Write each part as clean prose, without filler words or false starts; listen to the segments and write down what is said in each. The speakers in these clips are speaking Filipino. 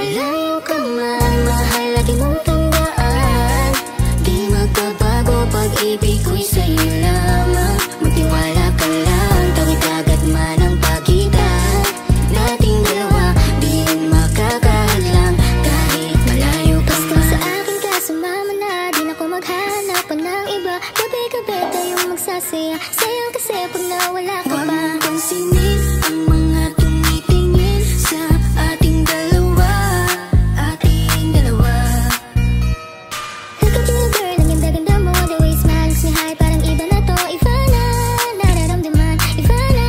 Malayo ka man, mahal lagi mong tandaan. Di magbabago, pag-ibig ko'y sa'yo lamang. Magtiwala ka lang, tawid agad man ang pagitan nating dalawa. Di yun makakahadlang kahit malayo ka man. Basta sa akin ka, sumama na, di na ko maghanap pa ng iba. Gabi-gabi tayong magsasaya, sayang kasi pag nawala ka pa. Huwag mong pansinin ang mga tumitingin sa ating dalawa, ating dalawa. Look at you girl, ang ganda-ganda mo, the way you smile makes me high, parang iba na to. Iba na, nararamdaman, iba na,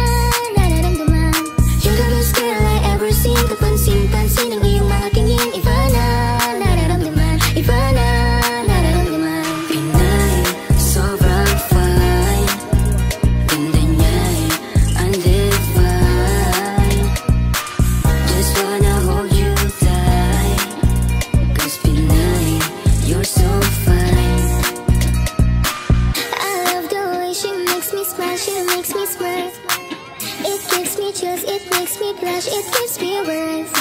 nararamdaman. You're the best girl I ever seen. Kapansin-pansin ang iyong mga tingin. Iba na, nararamdaman, iba na, nararamdaman. Pinay, sobrang fine, ganda niya'y undefined. Just wanna hold you tight, 'cause Pinay, you're so fine. I love the way she makes me smile, she makes me smirk. It gives me chills, it makes me blush, it gives me words.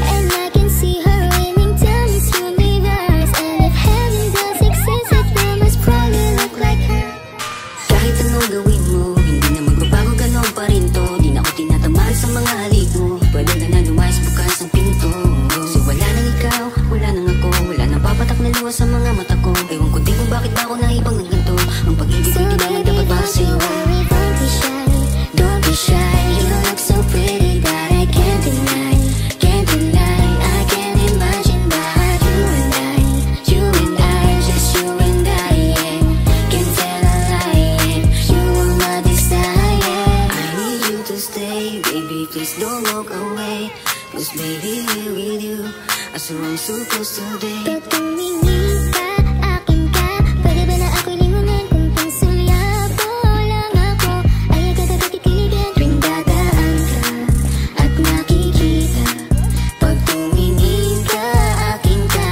And I can see her winning down this universe. And if heaven does exist, it will most probably look like her. Kahit anong gawin mo, hindi na magbabago, ganon pa rin to. Di na ako tinatamaan sa mga halik mo. Pwede ka na lumayas, bukas ang pinto. So wala nang ikaw, wala nang ako, wala nang papatak na luha sa mga mata ko. Ewan ko din kung bakit ba ako naibang ng ganito. Ang pag-ibig So di naman baby, dapat para don't sa'yo. you worry, don't be shy, don't be shy. You look so pretty that I can't deny, can't deny. I can't imagine that you and I, just you and I, yeah. Can't tell a lie, yeah. You are my desire. I need you to stay, baby, please don't walk away. 'Cause baby, here with you, I swear I'm supposed to be. Pag tumingin ka, akin ka, pwede ba na ako'y lingunin? Kung pangsulyap mo lang ako, ay agad-agad kikiligin. Tuwing dadaan ka at nakikita, pag tumingin ka, akin ka,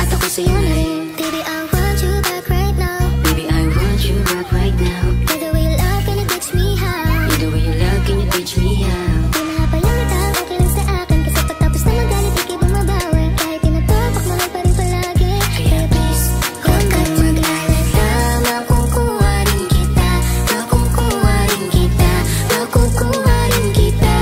at ako sa'yo na rin. Baby, I want you back right now. Baby, I want you back right now. By the way you love, can you teach me how? By the way you love, can you teach me how? Di mahapayang okay lang sa akin, kasi pagtapos na magalit, ikay bumabawi. Kahit tinatapok, mahal pa rin palagi. Kaya please, huwag kang mag-alala. Makukuha rin kita, makukuha rin kita, makukuha rin kita.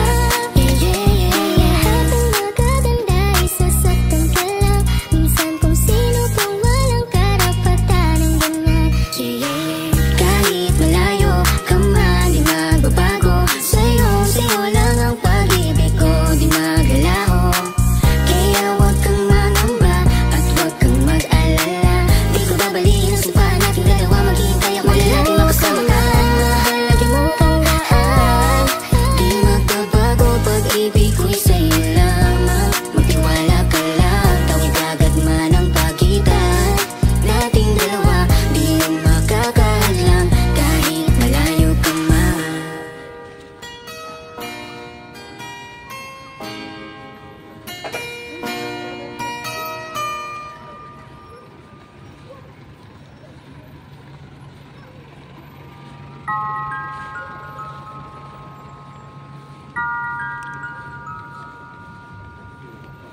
Yeah, yeah, yeah, yeah. Lahat ng magaganda ay sasaktan ka lang. Minsan kung sino pang walang karapatan ng ganyan. Yeah, yeah, yeah. Kahit malayo ka man, di magbabago. Sa'yo lang ang pag-ibig ko, di magalaho. Kaya huwag kang mangamba at huwag kang mag-alala. Di ko babaliin ang sumpaan nating dalawa. Maghihintay ako na lagi makasama ka. Mahal lagi mong tandaan. Di magbabago, pag-ibig ko'y sa'yo lamang. Magtiwala ka lang, tawid agad man ang pagitan nating dalawa. Di yun makakahadlang kahit malayo ka man.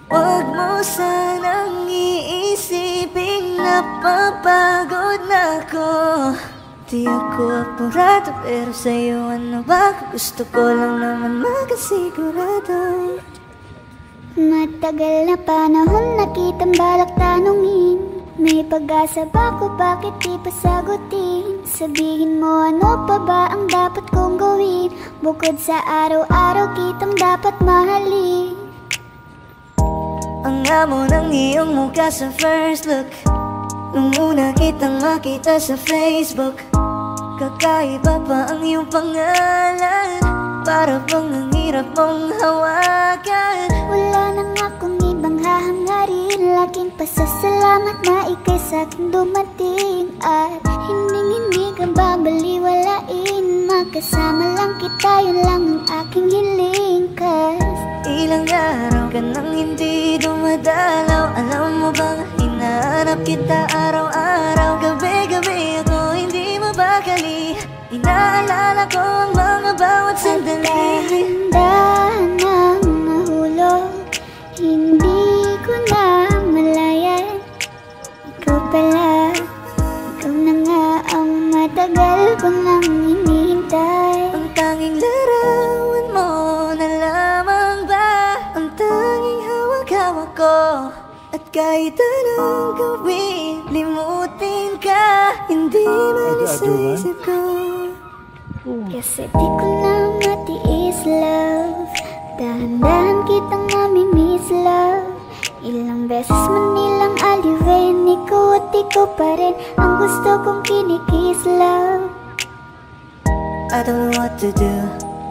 Huwag mo sanang iisiping napapagod na ako. Di ako apurado, pero sa'yo ano ba? Gusto ko lang naman makasigurado. Matagal na panahon na kitang balak tanungin. May pag-asa ba ko, bakit di pa sagutin? Sabihin mo ano pa ba ang dapat kong gawin? Bukod sa araw-araw kitang dapat mahalin. Ang amo ng iyong mukha sa first look, nung una kitang makita sa Facebook. Kakaiba pa ang iyong pangalan, para bang ang hirap mong hawakan. Wala nang akong ibang hahangarin, laking pasasalamat na ikay sa'kin dumating. At hindi ka babaliwalain, makasama lang kita, yun lang ang aking hiling. 'Cause ilang araw ka nang hindi dumadalaw. Alam mo bang hinahanap kita araw-araw? Gabi-gabi ako hindi mabakali, inaalala ko ang mga bawat sandali. Handa nang mahulog, hindi ko lang hinihintay. Ang tanging larawan mo na lamang ba ang tanging hawak-hawak ko. At kahit anong gawin, limutin ka, hindi malis sa isip ko. Kasi di ko na matiis, love. Dahan-dahan kitang mamimiss, love. Ilang beses man nilang aliwin, ikaw at ikaw pa rin ang gusto kong kinikiss, love. I don't know what to do,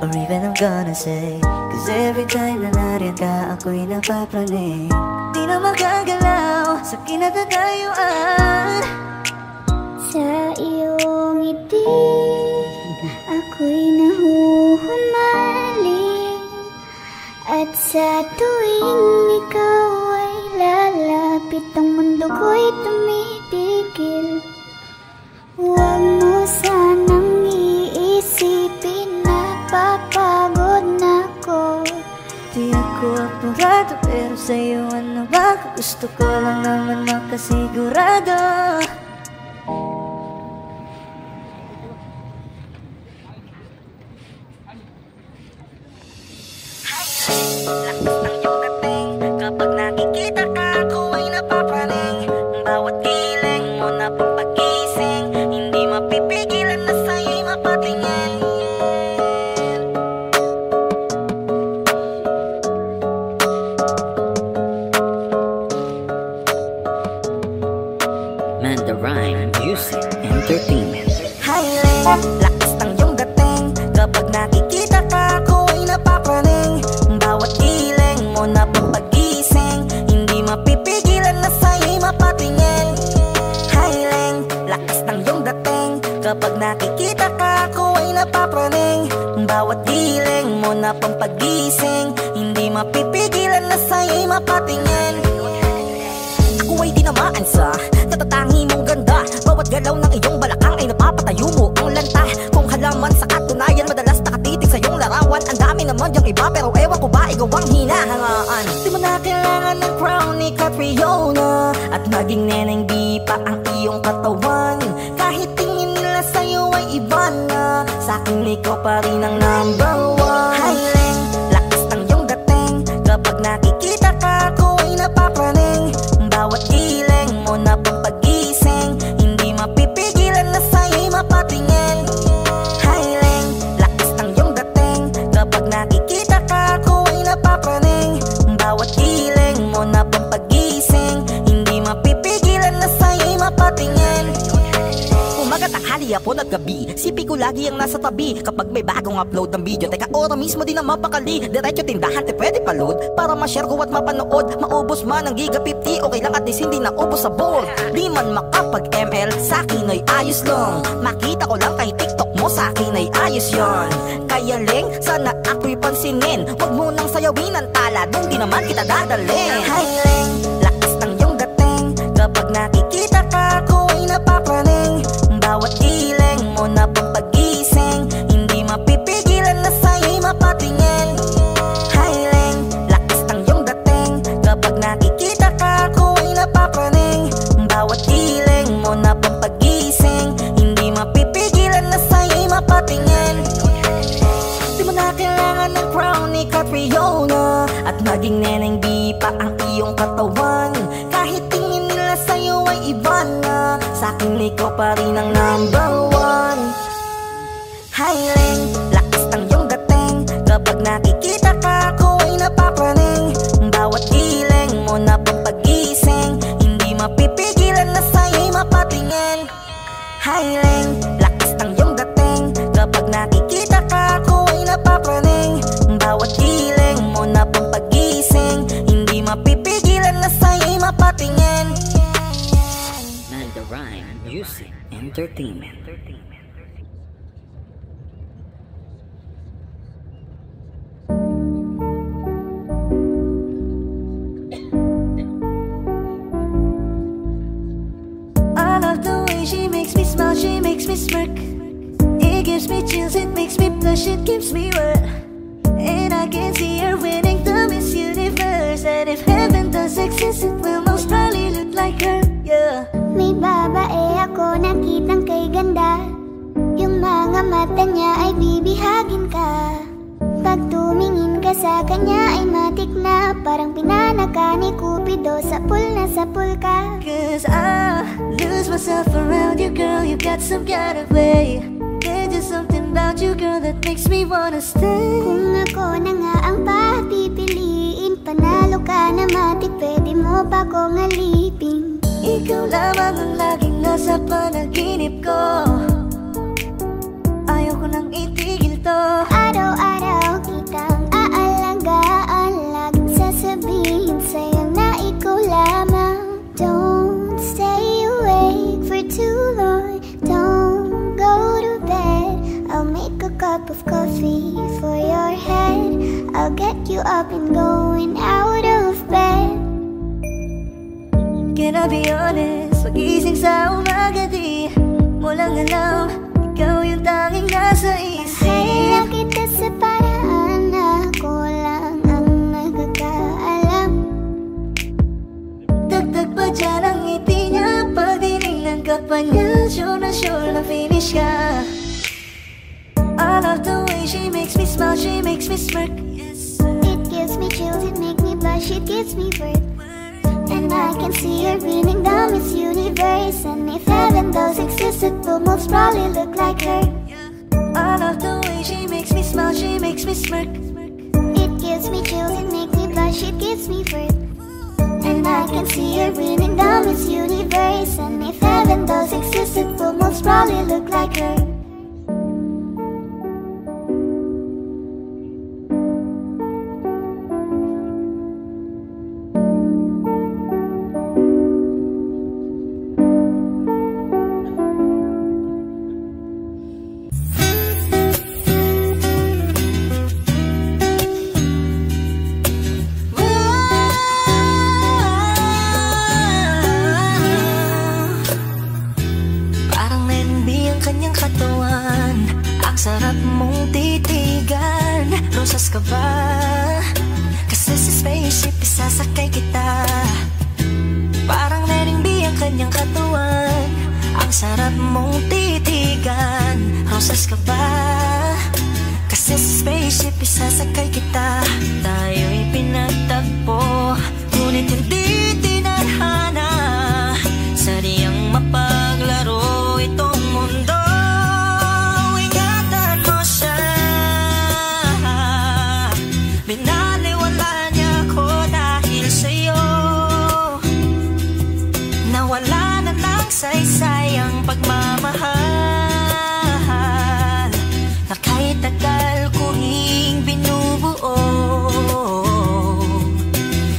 or even I'm gonna say, cause every time na nariyan ka, ako'y napapraning. Di na makagalaw sa kinatatayuan. Sa iyong ngiti, ako'y nahuhumaling. At sa tuwing ikaw ay lalapit, ang mundo ko'y tumitigil. Huwag mo sanang iisipin na papagod na ko. Di ako apurado, pero sa'yo ano ba? Gusto ko lang naman makasigurado. Lakas ng iyong dating, kapag nakikita ka, ako ay napapraning. Bawat giling mo na pampagising, hindi mapipigilan na sa'yo'y mapatingin. Manda Rhyme Music Entertainment. Highland, lakas ng iyong dating, kapag nakikita ka, ako ay napapraning. Bawat giling mo na pampagising, hindi mapipigilan na sa'yo'y mapatingin. Highland, lakas ng iyong dating, kapag nakikita ka, ako ay napapraning. Bawat giling mo na pampagising, hindi mapipigilan na sa'yo'y mapatingin. Ako ay tinamaan sa katatangi mong ganda. Bawat galaw ng iyong balakang ay napapatayo mo ang lanta. Kung halaman sa katunayan, madalas nakatitig sa iyong larawan. Ang dami naman yung iba, pero ewan ko ba ikaw ang hinahangaan. Di mo na kailangan ng crown ni Catriona, at maging neneng di pa ang iyong katawan. Kahit tingin nila sa'yo ay iba na, sa'kin ikaw pa rin ang number one. Highland, lakas ng iyong dating, kapag nakikita ka, ako ay napapraning. Bawat giling mo na pampagising, hindi mapipigilan na sa'yo'y mapatingin. Highland, lakas ng iyong dating, kapag nakikita ka, ako ay napapraning. Bawat giling mo na pampagising, hindi mapipigilan na sa'yo'y mapatingin. Umaga, tanghali, hapon at gabi, sipi ko lagi ang nasa tabi. Kapag may bagong upload ng video, teka ora mismo din ang mapakali. Diretso tindahan, te pwede pa-load, para ma-share ko at mapanood. Maubos man ang giga 50, okay lang at least hindi na ubos sa board. Di man makapag-ML, sa'kin ay ayos lang. Makita ko lang kay TikTok mo, sa'kin ay ayos yon. Kaya Leng, sana ako'y pansinin, wag mo nang sayawin ang tala, dun di naman kita dadalhin. Hi Leng, lakas ng iyong dating, kapag nakikita ka, ako ay napapraning. Bawat giling mo na pampagising, hindi mapipigilan na sa'yo'y mapatingin. Highland, lakas ng iyong dating, kapag nakikita ka, ako ay napapraning. Bawat giling mo na pampagising, hindi mapipigilan na sa'yo'y mapatingin. Di mo na kailangan ng crown ni Catriona, at maging neneng di pa ang iyong katawan. Kahit tingin nila sa'yo ay iba na, sa'kin ikaw pa rin ang number one. Highland, lakas ng iyong dating, kapag nakikita ka, ako ay napapraning. Bawat giling mo na pampagising, hindi mapipigilan na sa'yo'y mapatingin. Highland, lakas ng iyong dating, kapag nakikita ka, ako ay napapraning. Bawat giling mo na pampagising, hindi mapipigilan na sa'yo'y mapatingin. Manda Rhyme Music Entertainment. I love the way she makes me smile, she makes me smirk. It gives me chills, it makes me blush, it keeps me wet. And I can see her winning the Miss Universe. And if heaven does exist, it will most probably look like her, yeah. May babae ako nakitang kay ganda, yung mata niya ay bibihagin ka. Pag tumingin ka sa kanya ay matik na, parang pinanaka ni Cupido, sapul na sapul ka. Cause I lose myself around you, girl, you got some kind of way. There's just something about you, girl, that makes me wanna stay. Kung ako na nga ang papipiliin, panalo ka na matik, pwede mo pa kong alipin. Ikaw lamang ang laging nasa panaginip ko, ayaw ko nang itigil to. Araw-araw kitang aalagaan, laging sasabihin sa'yo na ikaw lamang. Don't stay awake for too long, don't go to bed. I'll make a cup of coffee for your head, I'll get you up and going out of bed. Can I be honest, pagising sa umaga di mo lang alam, ikaw yung tanging nasa isip. Hahanap kita sa paraan na ako lang ang nagkakaalam. Dagdag pa dyan ang ngiti niya, pag dinignan ka pa niya, sure na finish ka. I love the way she makes me smile, she makes me smirk. It gives me chills, it makes me blush, it gives me birth. And I can see her beaming down Miss Universe. And if heaven does exist, it will most probably look like her. I love the way she makes me smile, she makes me smirk. It gives me chills, it makes me blush, it gives me birth. And I can see her beaming down Miss Universe. And if heaven does exist, it will most probably look like her. Sarap mong titigan, rosas ka ba? Kasi sa spaceship isasakay kita. Parang Lenny B ang kanyang katawan. Ang sarap mong titigan, rosas ka ba? Kasi sa spaceship isasakay kita. Tayo'y pinagtagpo, ngunit hindi tinadhana. Sadyang mapaglaro itong mundo. Binaliwala niya ako dahil sa'yo. Nawala na lang saysay ang pagmamahal na kahit tagal ko ring binubuo,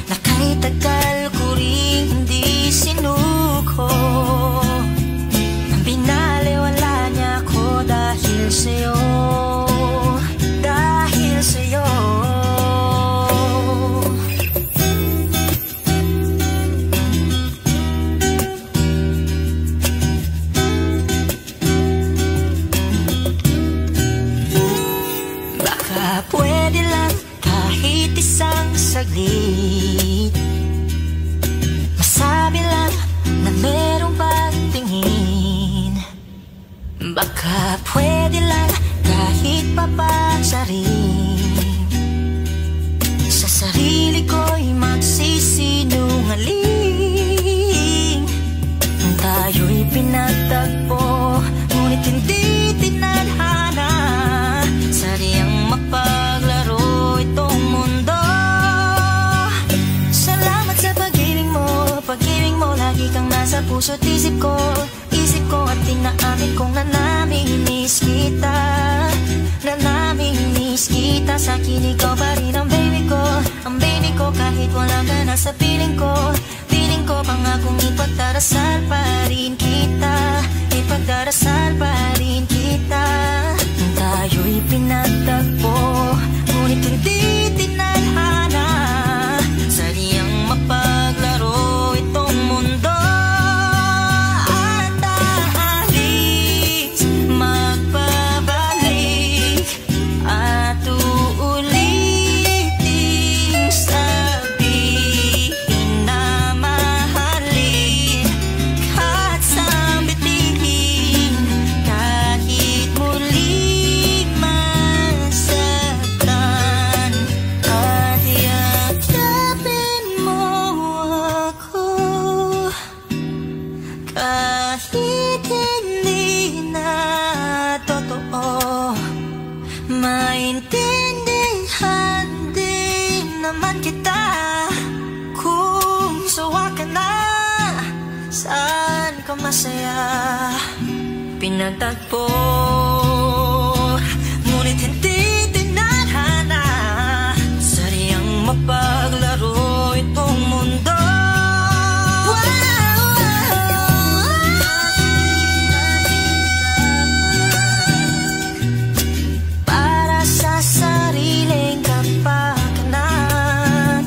na kahit tagal ko ring hindi sinuko. Binaliwala niya ako dahil sa'yo, dahil sa'yo. Pwede lang kahit isang saglit, masabi lang na merong pagtingin. Baka pwede lang kahit papansarin, sa sarili ko'y magsisinungaling. Tayo'y pinagtagpo, ngunit hindi tinadhana. Sadyang mapaglaro itong mundo. Salamat sa pag-ibig mo, lagi kang nasa puso't isip ko. Isip ko at tinaamin kong nanamimiss kita, nanamimiss kita. Sa'kin ikaw pa rin ang baby ko, ang baby ko. Kahit wala ka na sa piling ko, piling ko pangakong ipagdarasal pa rin kita, ipagdarasal pa rin kita. Tayo'y pinagtagpo, ngunit hindi tinadhana. Sadyang mapaglaro itong mundo. At aalis, magpabalik, at uulitin sabihin na mahalin. Kahit sambitin, kahit muli saya pinagtagpo, ngunit hindi tinadhana. Sadyang mapaglaro itong mundo. Para sa sariling kapakanan,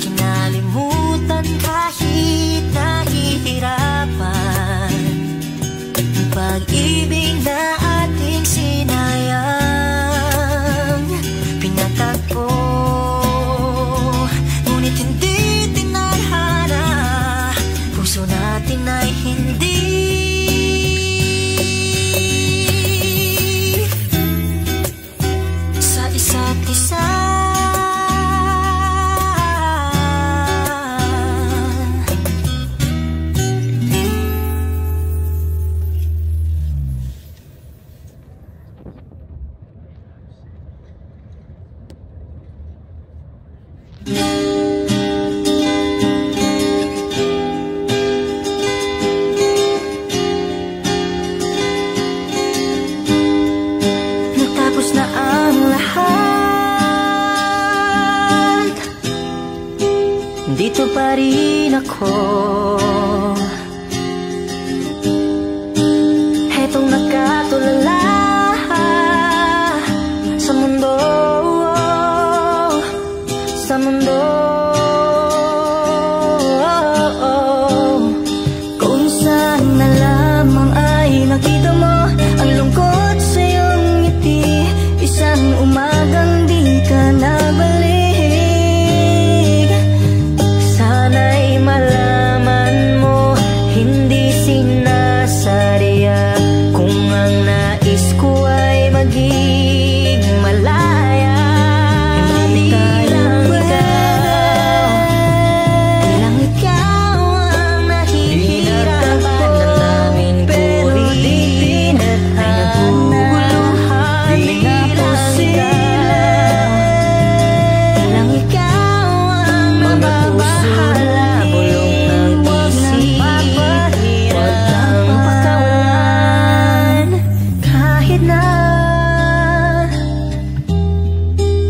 kinalimutan kahit nahihirapan. Pag-ibig na ating sinayang, pinatagpo, ngunit hindi tinadhana. Puso natin ay hindi sa isa't isa. Natapos na ang lahat, dito pa rin ako. Hetong nakatulala sa mundo, sa mundo. Kung saan na lamang ay nakita mo ang lungkot sa iyong ngiti, isang umagang di ka nabalik. Sana'y malaman mo, hindi sinasadya. Kung ang nais ko ay maging malaya, hindi lang ikaw ang nahihirapan na namin. Pero di pinaguguluhan, di lang ikaw ang mababahala. Bulong ng isip, wag kang pakawalan. Kahit na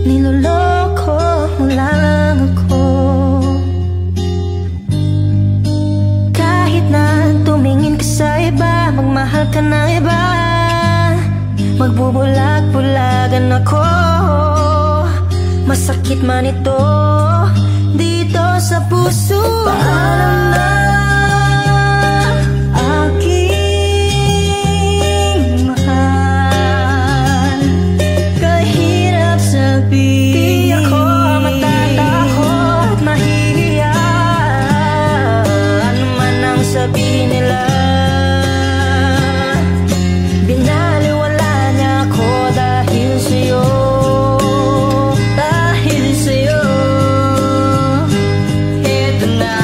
niloloko mo lang ako, kahit na tumingin ka sa iba, magmahal ka na iba, magbubulag-bulagan ako. Masakit man ito dito sa puso. Paalam na aking mahal, kahirap sabihin. Di ako matatakot, mahihiya, ano man ang sabihin nila. Binaliwala niya ako dahil sa'yo, dahil sa'yo. Ito na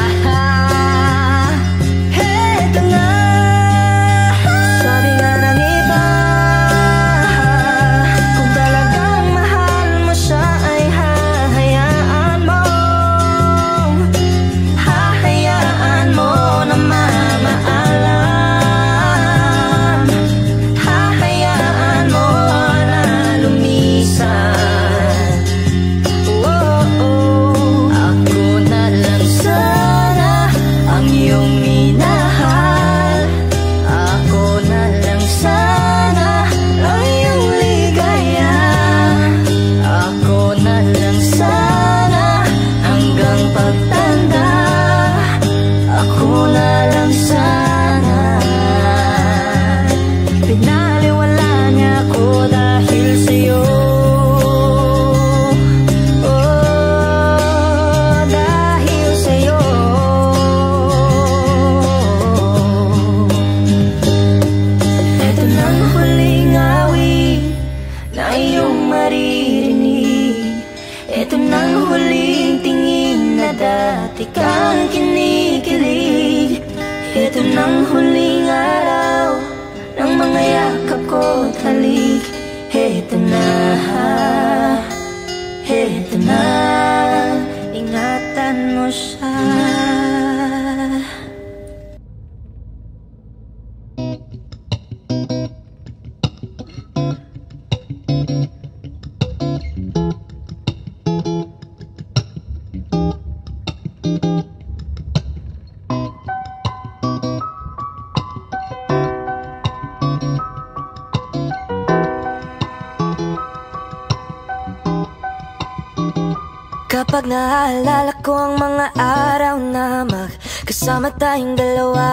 Kapag naaalala ko ang mga araw na magkasama tayong dalawa,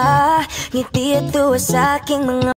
ngiti at tuwa sa aking mga